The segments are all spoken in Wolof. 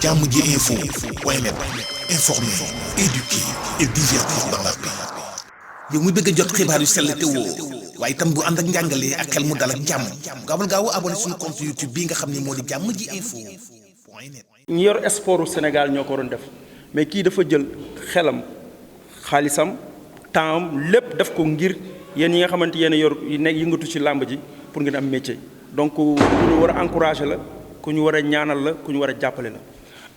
Jammji Info .net informer, éduquer et divertir dans la paix. yow muy bëgg a jot xibaar yu sell te woo waaye itam bu ànd ak njàngalee ak xel mu dal ak jàmm gaawal gaaw abonné suñu compte YouTube bi nga xam ne moo di Jammji Info .net. ñi yor sportu Sénégal ñoo ko doon def mais kii dafa jël xelam xaalisam temps lépp def ko ngir yéen ñi nga xamante yéen yor yëngatu ci làmb ji pour ngeen am métier. donc ku ñu war a encourager la ku ñu war a ñaanal la ku ñu war a jàppale la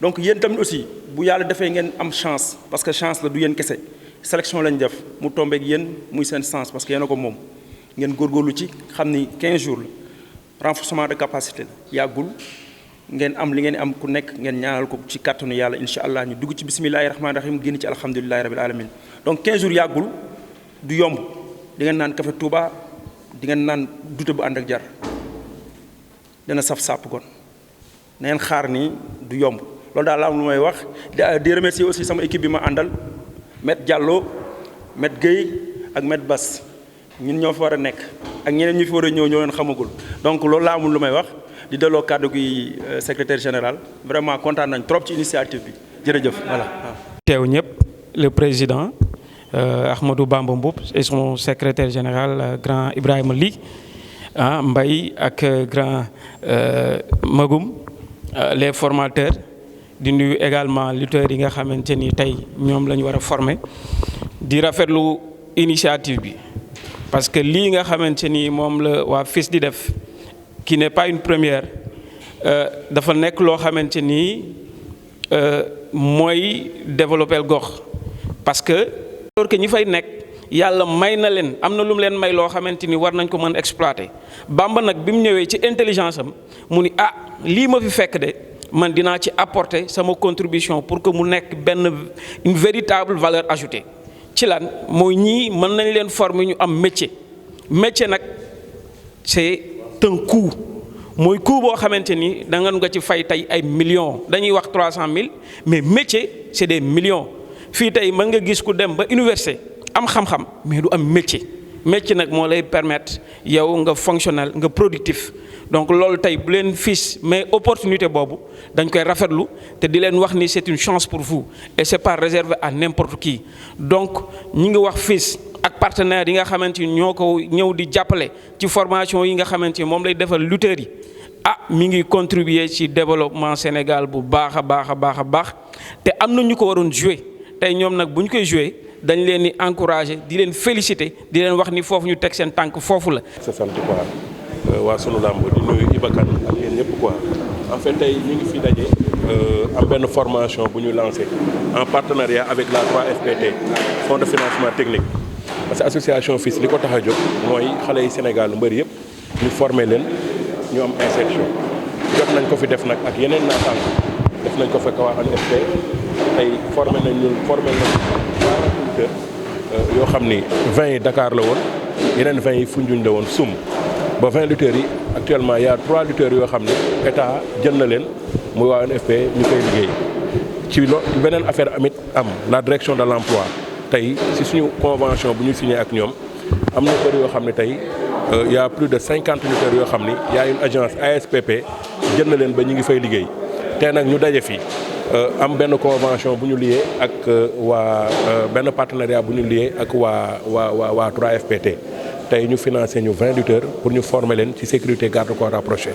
donc yéen tamit aussi bu yàlla defee ngeen am chance parce que chance la du yéen kese sélection lañ def mu tombeek yéen muy seen chance parce que yéen a ko moom ngeen góorgóorlu ci xam ni 15 jours la renforcement de capacité la yàggul ngeen am li ngeen am ku nekk ngeen ñaanal ko ci kàttanu yàlla incha allah ñu dugg ci bismillahi rahmaani rahim génn ci alhamdulilahi rabil alamin donc 15 jours yàggul du yomb di ngeen naan café Touba di ngeen naan dute bu ànd ak jar dana saf sàpp kon na ngeen xaar ni du yomb loolu daal la am lu may wax di remercier aussi sama équipe bi ma àndal Maître Diallo Maître Gueye ak Maître Bass ñun ñoo fa war a nekk ak ñeneen ñu fi war a ñëw ñoo leen xamagul donc loolu laa amul lu may wax di delloo kàddu gi secrétaire général vraiment kontaan nañ trop ci initiative bi jërëjëf voilà. teew ñëpp le président Ahmadou Bamba Mboup et son secrétaire général grand Ibrahima Ly Mbaye ak grand Magoum les formateurs di nuyu également lutteurs yi nga xamante ni tey ñoom la ñu war a former di rafetlu initiative bi parce que lii nga xamante ni moom la waa FILS di def qui n'est pas une première dafa nekk loo xamante ni mooy développer gox parce que alors que ñi fay nekk yàlla may na leen am na lu mu leen may loo xamante ni war nañ ko mën exploiter Bamba nag bi mu ñëwee ci intelligence am mu ni lii ma fi fekk de man dinaa ci apporter sama contribution pour que mu nekk une véritable valeur ajoutée ci lan mooy ñii mën nañ leen former ñu am métier nag c'est un coût mooy coût boo xamante ni da nga ci fay tey ay millions dañuy wax 300 000 mais métier c'est des millions fii tey mën nga gis ku dem ba université am xam-xam mais du am métier nag moo lay permettre yow nga fonctionnel nga productif donc loolu tey bu leen FILS mais opportunité boobu dañ koy rafetlu te di leen wax ni c'est une chance pour vous et c'est pas réservé à n'importe qui donc ñi ngi wax FILS ak partenaires yi nga xamante ni ñoo ko ñëw di jàppale ci formation yi nga xamante ni moom lay defal lutteurs yi mi ngi contribuer ci développement Sénégal bu baax a baax te am na ñu ko waroon jouer tey ñoom nag bu ñu koy jouer dañ leen di encourager di leen féliciter di leen wax ni foofu ñu teg seen tànk foofu la. sa sant quoi waa sunu làmb di nuyu Ibakan ak yéen ñëpp quoi en fait tey ñu ngi fi daje am benn formation bu ñu lancé en partenariat avec la 3FPT fonds de financement technique parce que association FILS li ko tax a jóg mooy xale yi Sénégal mbër yëpp ñu former leen ñu am insertion jot nañ ko fi def nag ak yeneen naataango def nañ ko fekk waa ANFP tey formé nañ 40 lutteurs yoo xam ni 20 yi Dakar la woon yeneen 20 yi Foundiougne la woon sum ba 20 lutteurs yi actuellement y a 3 lutteurs yoo xam ne état jël na leen muy waa ANFP ñu koy liggéey ci beneen affaire am la direction de l'emploi tey si suñu convention bu ñu signé ak ñoom am na bëri yoo xam ne tey y a plus de 50 lutteurs yoo xam ni y a une agence ASPP jël na leen ba ñu ngi fay liggéey te nag ñu daje fii am benn convention bu ñu lié ak waa benn partenariat bu ñu lié ak waa 3FPT tey ñu financé ñu 20 lutteurs pour ñu former leen ci sécurité garde corps rapproché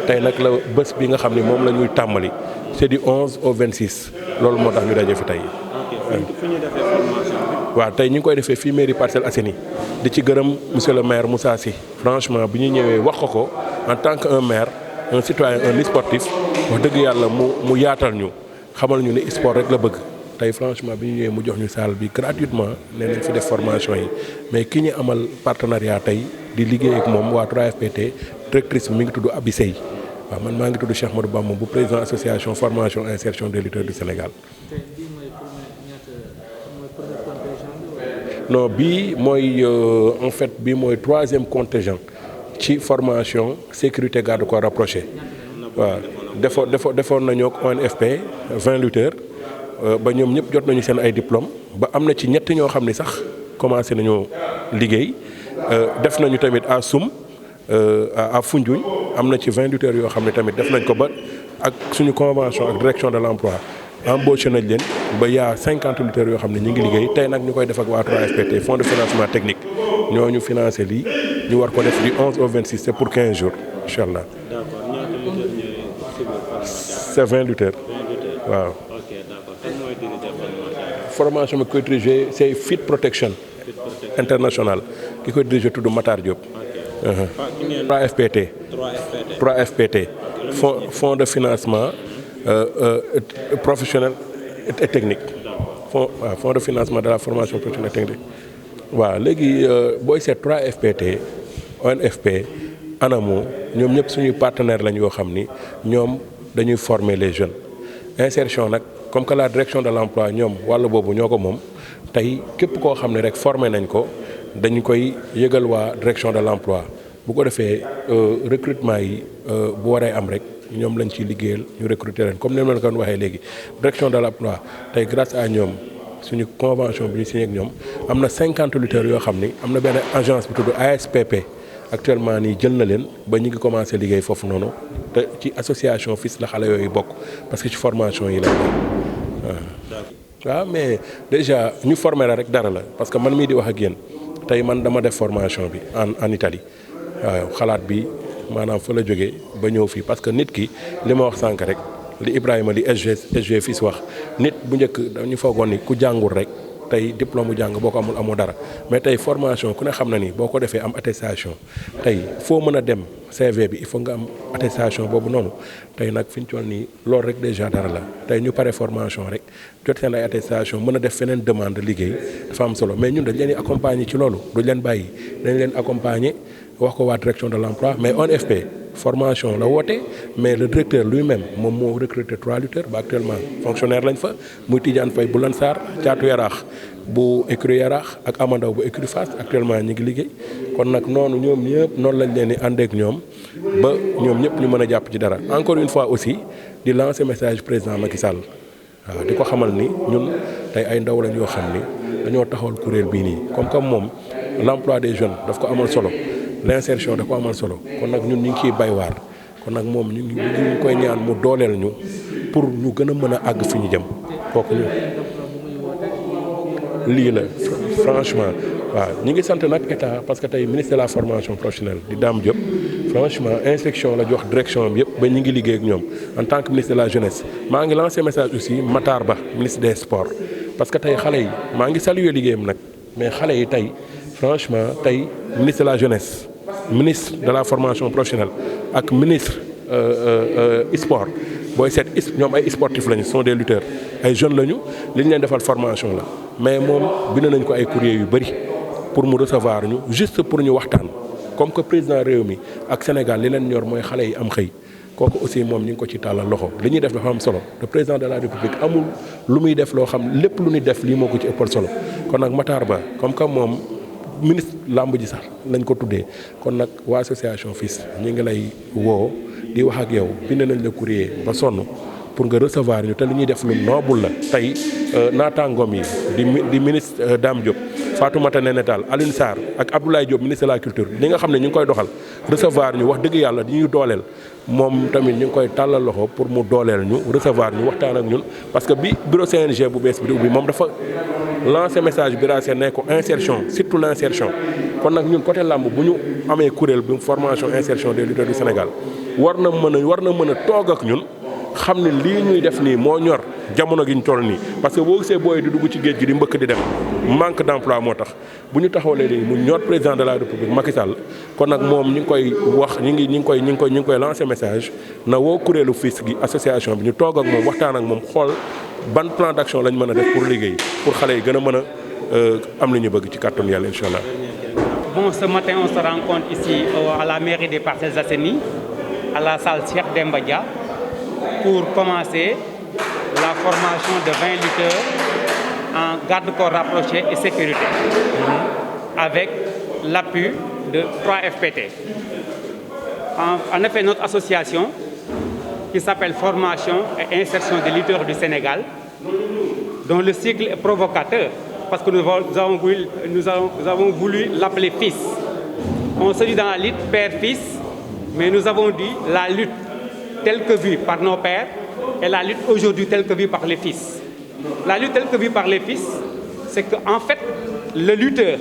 tey nag la bés bi nga xam ni moom la ñuy tàmbali c'est du 11 au 26 loolu moo tax ñu daje fi tey. waaw tey ñu ngi koy defee fii mairie Parcelles Assainies di ci gërëm monsieur le maire Moussa Sy franchement bi ñu ñëwee wax ko en tant que un maire un citoyen un sportif wax dëgg yàlla mu yaatal ñu xamal ñu ne sport rek la bëgg tey franchement bi ñu ñëwee mu jox ñu salle bi gratuitement nee nañ fi def formation yi mais ki ñu amal partenariat tey di liggéey ak moom waa 3FPT directrice bi mi ngi tudd Abi Sey waaw man maa ngi tudd Cheikh Ahmadou Bamba bu président association formation insertion des lutteurs du Sénégal. non bii mooy en fait bii mooy 3e contingent ci formation sécurité garde corps rapproché waaw defoon nañoo ak ONFP 20 lutteurs ba ñoom ñëpp jot nañu seen ay diplôme ba am na ci ñett ñoo xam ne sax commencé nañoo liggéey def nañu tamit à Soum à Foundiougne am na ci 20 lutteurs yoo xam ne tamit def nañ ko ba ak suñu convention ak direction de l'emploi embauché nañ leen ba yaa 50 lutteurs yoo xam ne ñu ngi liggéey tey nag ñu koy def ak waa 3FPT fonds de financement technique ñoo ñu financé lii ñu war ko def du 11 au 26 c'est pour 15 jours incha allah. d'accord ñaata lutteurs ñooy subir formation. c'est 20 lutteurs. 20 lutteurs. waaw. ok d'accord kan mooy diriger formation bi koy diriger c'est Fit Protection international ki koy diriger tudd Matar Diop. ok 3FPT. 3FPT. 3FPT. fonds de financement professionnel et technique. fonds de financement de la formation professionnelle et technique. waaw léegi booy seet 3FPT ONFP ANAMO ñoom ñëpp suñuy partenaires lañ yoo xam ni ñoom dañuy former les jeunes insertion nag comme que la direction de l'emploi ñoom wàll boobu ñoo ko moom tey képp koo xam ne rek formé nañ ko dañu koy yëgal waa direction de l'emploi bu ko defee recrutement yi bu waree am rek ñoom lañ ciy liggéeyal ñu recruter leen comme ni ma leen ko waxee léegi direction de l'emploi tey grâce à ñoom suñu convention bi ñu signé ak ñoom am na 50 lutteurs yoo xam ni am na benn agence bu tudd ASPP actuellement nii jël na leen ba ñu ngi commencé liggéey foofu noonu te ci association FILS la xale yooyu bokk parce que ci formation yi la waaw mais déjà ñu formé la rek dara la parce que man mii di wax ak yéen tey man dama def formation bi en Italie waaw xalaat bi maanaam fa la jógee ba ñëw fii parce que nit ki li ma wax sànq rek li Ibrahima li SG FILS wax nit bu njëkk dañu foogoon ni ku jàngul rek tey diplôme bu jàng boo ko amul amoo dara mais tey formation ku ne xam na ni boo ko defee am attestation tey foo mën a dem CV bi il faut nga am attestation boobu noonu tey nag fi ñu toll nii loolu rek déjà dara la tey ñu pare formation rek jot seen ay attestation mën a def feneen demande liggéey dafa am solo mais ñun dañ leen di accompagner ci loolu duñ leen bàyyi dañ leen accompagner wax ko waa direction de l'emploi mais ONFP formation la woote mais le directeur lui-même moom moo recruté 3 lutteurs ba actuellement fonctionnaire lañ fa muy Tidiane Faye bu Lansar Caatu Yaraax bu écurie Yaraax ak Amandaw bu écurie Fass actuellement ñu ngi liggéey kon nag noonu ñoom ñëpp noonu lañ leen di àndeek ñoom ba ñoom ñëpp ñu mën a jàpp ci dara encore une fois aussi di lancer message président Macky Sall waaw di ko xamal ni ñun tey ay ndaw lañ yoo xam ni dañoo taxawal kuréel bii nii comme moom l'emploi des jeunes daf ko amal solo l'insertion da ko amal solo kon nag ñun ñu ngi ciy bay waar kon nag moom ñu ngi koy ñaan mu dooleel ñu pour ñu gën a mën a àgg fi ñu jëm kooku ñu lii la franchement waaw ñu ngi sant nag état parce que tey ministre de la formation professionnelle di Dame Diop franchement inspection la jox direction bi yëpp ba ñu ngi liggéey ak ñoom en tant que ministre de la jeunesse maa ngi lancé message aussi Matar Ba ministre des sports parce que tey xale yi maa ngi saluer liggéeyam nag mais xale yi tey franchement tey ministre de la jeunesse ministre de la formation professionnelle ak ministre sport booy seet ñoom ay sportifs lañu sont des lutteurs ay jeunes lañu li ñu leen defal formation la mais moom bind nañ ko ay courrier yu bari pour mu recevoir ñu juste pour ñu waxtaan comme que président réew mi ak Sénégal li leen ñor mooy xale yi am xëy kooku aussi moom ñu ngi ko ci tàllal loxo li ñuy def dafa am solo le président de la république amul lu muy def loo xam lépp lu ñuy def lii moo ko ci ëppal solo kon nag Matar Ba comme que moom ministre làmb ji sax lañ ko tuddee kon nag waa association FILS ñu ngi lay woo di wax ak yow bind nañ la courrier ba sonn pour nga recevoir ñu te li ñuy def lu noble la tey naataangoom yi di ministre Dame Diop Fatoumata Néné Tall Alioune Sarr ak Abdoulaye Diop ministre de la culture li nga xam ne ñu ngi koy doxal recevoir ñu wax dëgg yàlla di ñu dooleel moom tamit ñu ngi koy tàllal loxo pour mu dooleel ñu recevoir ñu waxtaan ak ñun parce que bi bureau CNG bu bees bi di ubbi moom dafa lancer message bi raasee ne ko insertion surtout l'insertion kon nag ñun côté làmb bu ñu amee kuréel bi formation insertion des lutteurs du Sénégal war na mën a toog ak ñun xam ne lii ñuy def nii moo ñor jamono gi ñu toll nii parce que boo gisee booy di dugg ci géej gi di mbëkk di dem manque d'emploi moo tax bu ñu taxawalee nii mu ñor président de la république Macky Sall kon nag moom ñu ngi koy wax ñu ngi koy lancer message na woo kuréelu FILS gi association bi ñu toog ak moom waxtaan ak moom xool ban plan d'action lañ mën a def pour liggéey pour xale yi gën a mën a am li ñu bëgg ci kàttanu yàlla incha allah. Bon, ce matin on se rencontre ici à la mairie des Parcelles Assainies à la salle Cheikh Demba Dia pour commencer la formation de 20 lutteurs en garde-corps rapproché et sécurité avec l'appui de 3FPT. En effet, notre association qui s'appelle Formation et Insertion des lutteurs du Sénégal, dont le sigle est provocateur parce que nous avons voulu l'appeler FILS. On se dit dans la lutte père-fils, mais nous avons dit la lutte telle que vue par nos pères et la lutte aujourd'hui telle que vue par les fils. La lutte telle que vue par les fils, c'est qu'en fait, le lutteur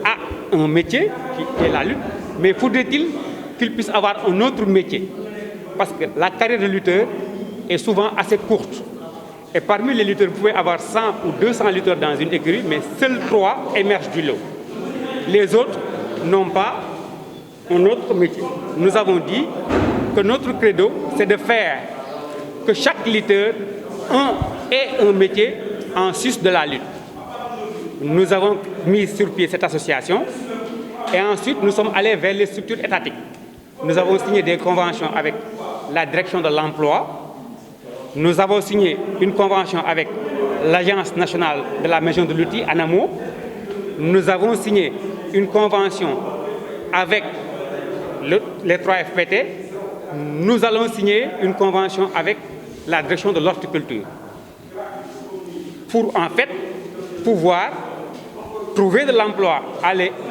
a un métier qui est la lutte, mais faudrait-il qu'il puisse avoir un autre métier? Parce que la carrière de lutteur est souvent assez courte. Et parmi les lutteurs, vous pouvez avoir 100 ou 200 lutteurs dans une écurie, mais seuls 3 émergent du lot. Les autres n'ont pas un autre métier. Nous avons dit que notre credo, c'est de faire que chaque lutteur ait un métier en sus de la lutte. Nous avons mis sur pied cette association et ensuite nous sommes allés vers les structures étatiques. Nous avons signé des conventions avec la direction de l'emploi. Nous avons signé une convention avec l'Agence nationale de la maison de l'outil, ANAMO. Nous avons signé une convention avec les 3 FPT. Nous allons signer une convention avec la direction de l'horticulture pour en fait pouvoir trouver de l'emploi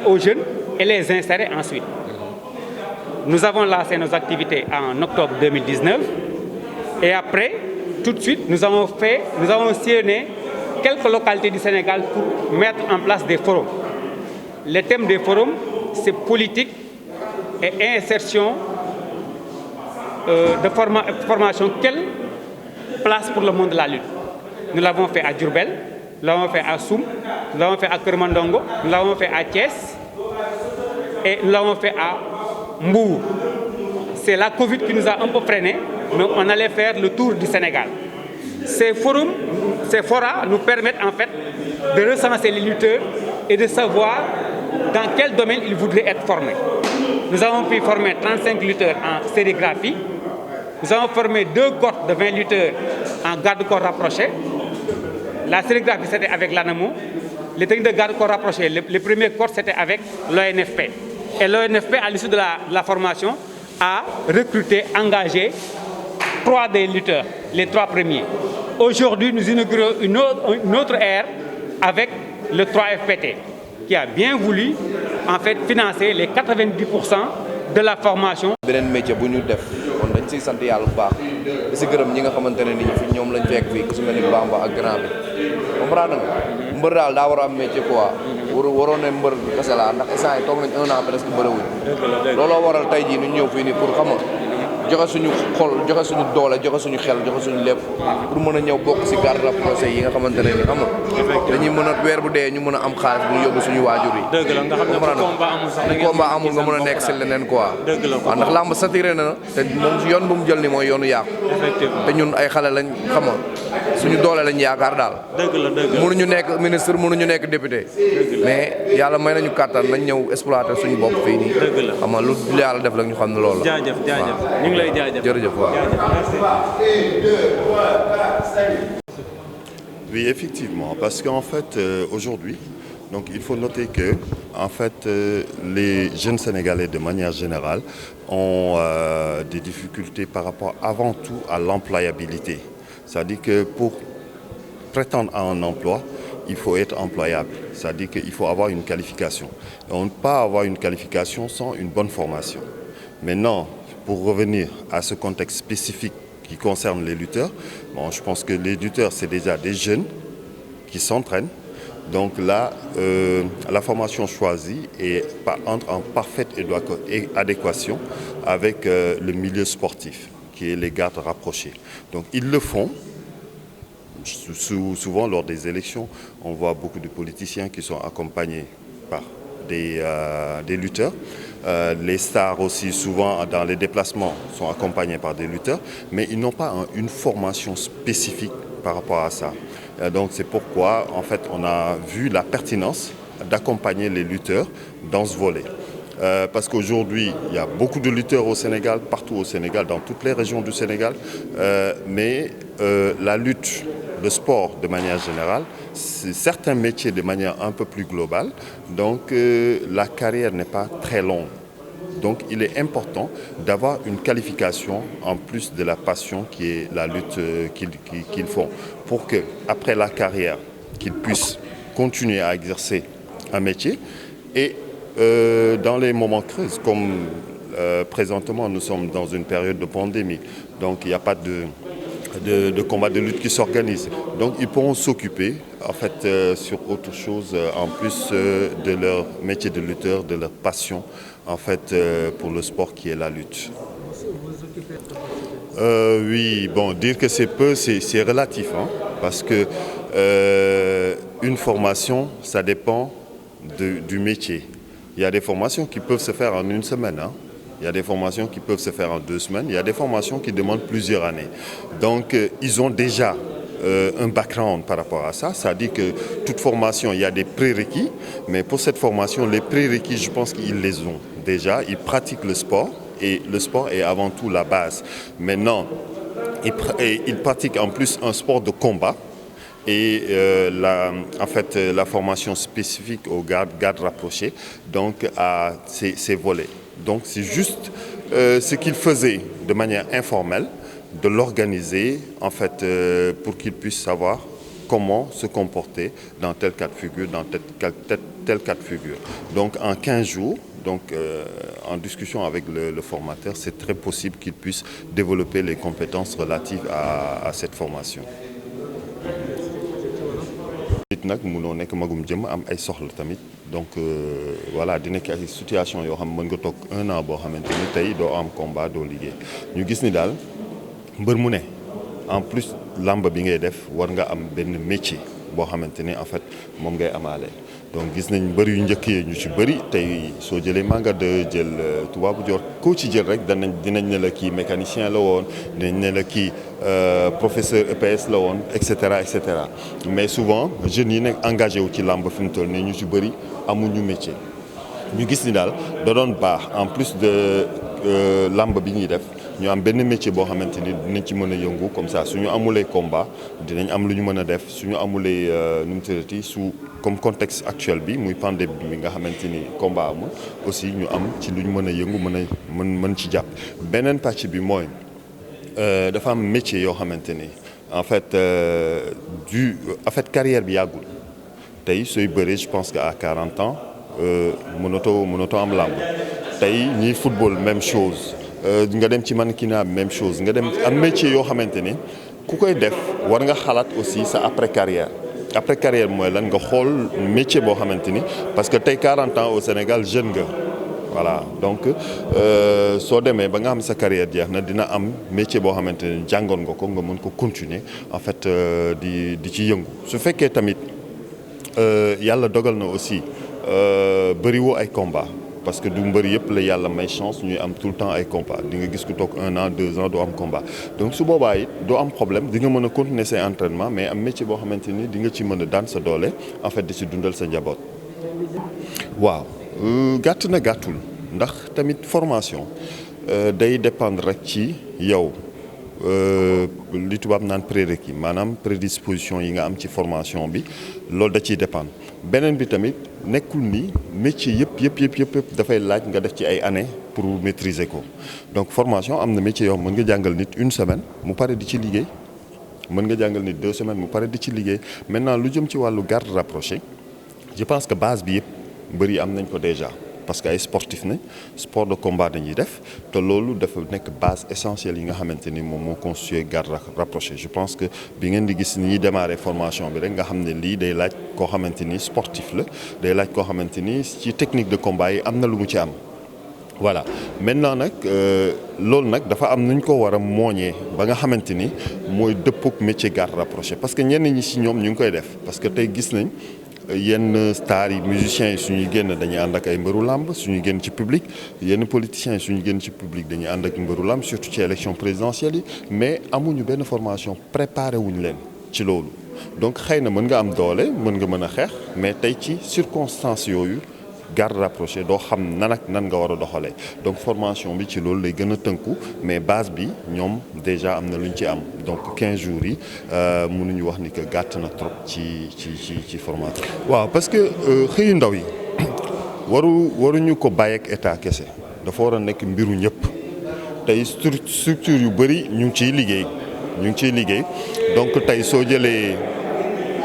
aux jeunes et les insérer ensuite. Nous avons lancé nos activités en octobre 2019 et après, tout de suite, nous avons sillonné quelques localités du Sénégal pour mettre en place des forums. Le thème des forums, c'est politique et insertion de formation. Quelle place pour le monde de la lutte? Nous l'avons fait à Diourbel, nous l'avons fait à Soum, nous l'avons fait à Kermandongo, nous l'avons fait à Thiès et nous l'avons fait à Mbour. C'est la Covid qui nous a un peu freinés, mais on allait faire le tour du Sénégal. Ces forums, ces forats nous permettent en fait de recenser les lutteurs et de savoir dans quel domaine ils voudraient être formés. Nous avons pu former 35 lutteurs en sérigraphie. Nous avons formé 2 cohortes de 20 lutteurs en garde-corps rapproché. La sérigraphie, c'était avec l'ANAMO. Les techniques de garde-corps rapproché, les premiers cohortes, c'était avec l'ONFP. Et l'ONFP, à l'issue de la formation, a recruté, engagé 3 des lutteurs, les 3 premiers. Aujourd'hui, nous inaugurons une autre ère avec le 3FPT, qui a bien voulu en fait financer les 90% de la formation. beneen métier bu ñu def kon dañ siy sant yàlla bu baax di si gërëm ñi nga xamante ne ni fi ñoom lañ fekk fii ku si mel ni Bamba ak grand bi comprendre nga mbër daal daa war a am métier quoi waroon ne mbër kese la ndax instant yi toog nañ 1 an presque bëriwuñ looloo waral tey jii ñu ñëw fii nii pour xam nga joxe suñu xol joxe suñu doole joxe suñu xel joxe suñu lépp pour mën a ñëw bokk si garde rapproché yi nga xamante ne ni xam nga dañuy mën a weer bu dee ñu mën a am xaalis bu ñu yóbbu suñu waajur yi. dëgg la nga xam ne combat amul sax da ngeen combat amul nga mën a nekk si leneen quoi. dëgg la waaw ndax làmb saturé na te moom yoon bu mu jël ni mooy yoonu yàqu. effectivement te ñun ay xale lañ xam nga suñu doole lañ yaakaar daal. dëgg la dëgg la mënuñu nekk ministre mënuñu nekk député. mais yàlla may nañu kàttan nañ ñëw exploiter suñu bopp fii nii. dëgg la xam nga lu yàlla def la ñu xam ne loolu la. jaajëf jaajëf ñu ngi lay jaajëf jërëjëf waaw. Oui, effectivement, parce qu'en fait, aujourd'hui, donc il faut noter que, en fait, les jeunes Sénégalais, de manière générale, ont des difficultés par rapport, avant tout, à l'employabilité. C'est-à-dire que pour prétendre à un emploi, il faut être employable. C'est-à-dire qu'il faut avoir une qualification. Et on ne peut pas avoir une qualification sans une bonne formation. Maintenant, pour revenir à ce contexte spécifique qui concerne les lutteurs, bon, je pense que les lutteurs, c'est déjà des jeunes qui s'entraînent. Donc là, la formation choisie entre en parfaite adéquation avec le milieu sportif, qui est les gardes rapprochés. Donc ils le font. Souvent, lors des élections, on voit beaucoup de politiciens qui sont accompagnés par des lutteurs. Les stars aussi, souvent, dans les déplacements, sont accompagnés par des lutteurs, mais ils n'ont pas une formation spécifique par rapport à ça. Donc c'est pourquoi, en fait, on a vu la pertinence d'accompagner les lutteurs dans ce volet. Parce qu'aujourd'hui, il y a beaucoup de lutteurs au Sénégal, partout au Sénégal, dans toutes les régions du Sénégal, mais la lutte, le sport de manière générale, c'est certains métiers de manière un peu plus globale, donc la carrière n'est pas très longue. Donc il est important d'avoir une qualification en plus de la passion qui est la lutte qu'ils font, pour qu'après la carrière, qu'ils puissent continuer à exercer un métier et dans les moments creux, comme présentement, nous sommes dans une période de pandémie, donc il n'y a pas de combat de lutte qui s'organise. Donc ils pourront s'occuper en fait sur autre chose en plus de leur métier de lutteur, de leur passion en fait pour le sport qui est la lutte. Oui, bon, dire que c'est peu, c'est relatif, hein, parce que une formation, ça dépend du métier. Il y a des formations qui peuvent se faire en une semaine, hein. Il y a des formations qui peuvent se faire en 2 semaines. Il y a des formations qui demandent plusieurs années. Donc, ils ont déjà un background par rapport à ça. C'est-à-dire que toute formation, il y a des prérequis. Mais pour cette formation, les prérequis, je pense qu'ils les ont déjà. Ils pratiquent le sport. Et le sport est avant tout la base. Maintenant, ils pratiquent en plus un sport de combat. Et en fait, la formation spécifique aux gardes rapprochés, donc à ces volets. Donc c'est juste ce qu'ils faisaient de manière informelle, de l'organiser en fait pour qu'ils puissent savoir comment se comporter dans tel cas de figure, dans tel cas de figure. Donc en 15 jours, donc, en discussion avec le formateur, c'est très possible qu'ils puissent développer les compétences relatives à cette formation. nit nag mënoo nekk magum jëm am ay soxla tamit donc voilà di nekk ay situation yoo xam mën nga toog 1 an boo xamante ni tey doo am combat doo liggéey ñu gis ni daal mbër mu ne en plus làmb bi ngay def war nga am benn métier boo xamante ni en fait moom ngay amaale donc gis nañ mbër yu njëkk yi ñu ci bëri tey soo jëlee Manga de jël Tubaabu Joor koo ci jël rek dinañ ne la kii mécanicien la woon dinañ ne la kii professeur EPS la woon et cetera mais souvent jeunes yi nekk engagé wu ci làmb fi mu toll nii ñu ci bëri amuñu métier ñu gis ni daal da doon baax en plus de làmb bi ñuy def ñu am benn métier boo xamante ni dinañ ci mën a yëngu comme ça suñu amulee combat dinañ am lu ñu mën a def suñu amulee nu mu tëddati comme contexte actuel bi muy pandémie bi nga xamante ni combat amul aussi ñu am ci lu ñu mën a yëngu mën ci jàpp. beneen pàcc bi mooy dafa am métier yoo xamante ni en fait carrière bi yàggul tey sooy bëree je pense que à 40 ans mënatoo am làmb tey ñiy football même chose. nga dem ci mannequinat même chose nga dem am métier yoo xamante ni ku koy def war nga xalaat aussi sa après carrière mooy lan nga xool métier boo xamante ni parce que tey 40 ans au Sénégal jeune nga voilà donc soo demee ba nga xam sa carrière jeex na dina am métier boo xamante ni jàngoon nga ko nga mën ko continuer en fait di ci yëngu su fekkee tamit yàlla dogal na aussi bëriwoo ay combat parce que du mbër yëpp la yàlla may chance ñuy am tout le temps ay combat di nga gis ku toog 1 an 2 ans doo am combat donc su boobaa it doo am problème di nga mën a continuer say entraînement mais am métier boo xamante ni di nga ci mën a daan sa doole en fait di ci dundal sa njaboot. waaw gàtt na gàttul ndax tamit formation day dépendre rek ci yow li tubaab naan prérequis maanaam prédisposition yi nga am ci formation bi loolu da ciy dépendre beneen bi tamit. nekkul ni métier yëpp dafay laaj nga def ci ay années pour maîtriser ko donc formation am na métier yoo mën nga jàngal nit 1 semaine mu pare di ci liggéey mën nga jàngal nit 2 semaines mu pare di ci liggéey maintenant lu jëm ci wàllu garde rapproché je pense que base bi yëpp mbër yi am nañ ko déjà parce que ay sportif nañ sport de combat dañuy def te loolu dafa nekk base essentielle yi nga xamante ni moom moo constitué garde rapproché je pense que bi ngeen di gis ni ñuy démarrer formation bi rek nga xam ne lii day laaj koo xamante ni sportif la day laaj koo xamante ni ci technique de combat yi am na lu mu ci am voilà maintenant nag loolu nag dafa am nuñ ko war a mooñee ba nga xamante ni mooy dëppook métier garde rapproché parce que ñenn ñi ci ñoom ñu ngi koy def parce que tey gis nañ yenn stars yi musiciens yi suñuy génn dañuy ànd ak ay mbëru làmb suñuy génn ci public yenn politiciens yi suñuy génn ci public dañuy ànd ak mbëru làmb surtout ci élection présidentielle yi mais amuñu benn formation préparé wuñu leen ci loolu donc xëy na mën nga am doole mën a xeex mais tey ci circonstances yooyu garde rapproché doo xam nan nga war a doxalee donc formation bi ci loolu lay gën a tënku mais base bi ñoom déjà am na lu ñu ci am donc 15 jours yi mënuñu wax ni que gàtt na trop ci formation. waaw parce que xëyu ndaw yi waruñu ko bàyyi ak état kese dafa war a nekk mbiru ñëpp tey structure yu bëri ñu ngi ciy liggéey donc tey soo jëlee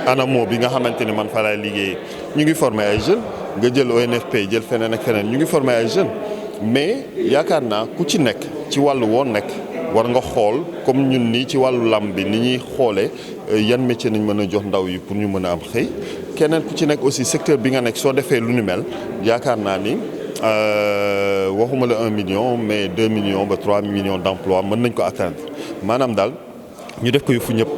ANAMO bi nga xamante ne man fa laay liggéey ñu ngi former ay jeunes. nga jël ONFP jël feneen ak feneen ñu ngi former ay jeunes mais yaakaar naa ku ci nekk ci wàllu woon nekk war nga xool comme ñun nii ci wàllu làmb bi ni ñuy xoolee yan métier nañ mën a jox ndaw yi pour ñu mën a am xëy keneen ku ci nekk aussi secteur bi nga nekk soo defee lu ni mel yaakaar naa ni waxuma la 1 million mais 2 millions ba 3 millions d'emplois mën nañ ko atteindre maanaam daal ñu def ko yu fu ñëpp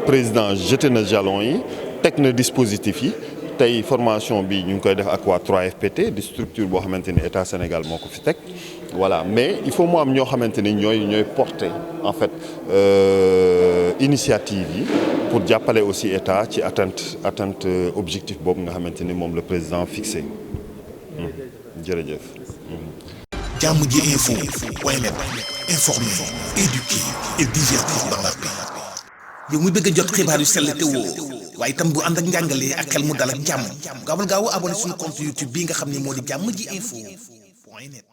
président jeté na jalon yi teg na dispositif yi tey formation bi ñu ngi koy def ak waa 3FPT di structure boo xamante ni état Sénégal moo ko fi teg voilà mais il faut mu am ñoo xamante ni ñooy porter en fait initiative yi pour jàppale aussi état ci atteinte objectif boobu nga xamante ni moom le président fixé jërëjëf. Jàmm ji info point net informer, éduquer et divertir dans la paix. yow muy bëgg a jot xibaar yu sell te woo waaye itam bu ànd ak njàngalee ak xel mu dal ak jàmm gaawal gaaw abonné suñu compte YouTube bii nga xam ne moo di Jàmm ji info point net.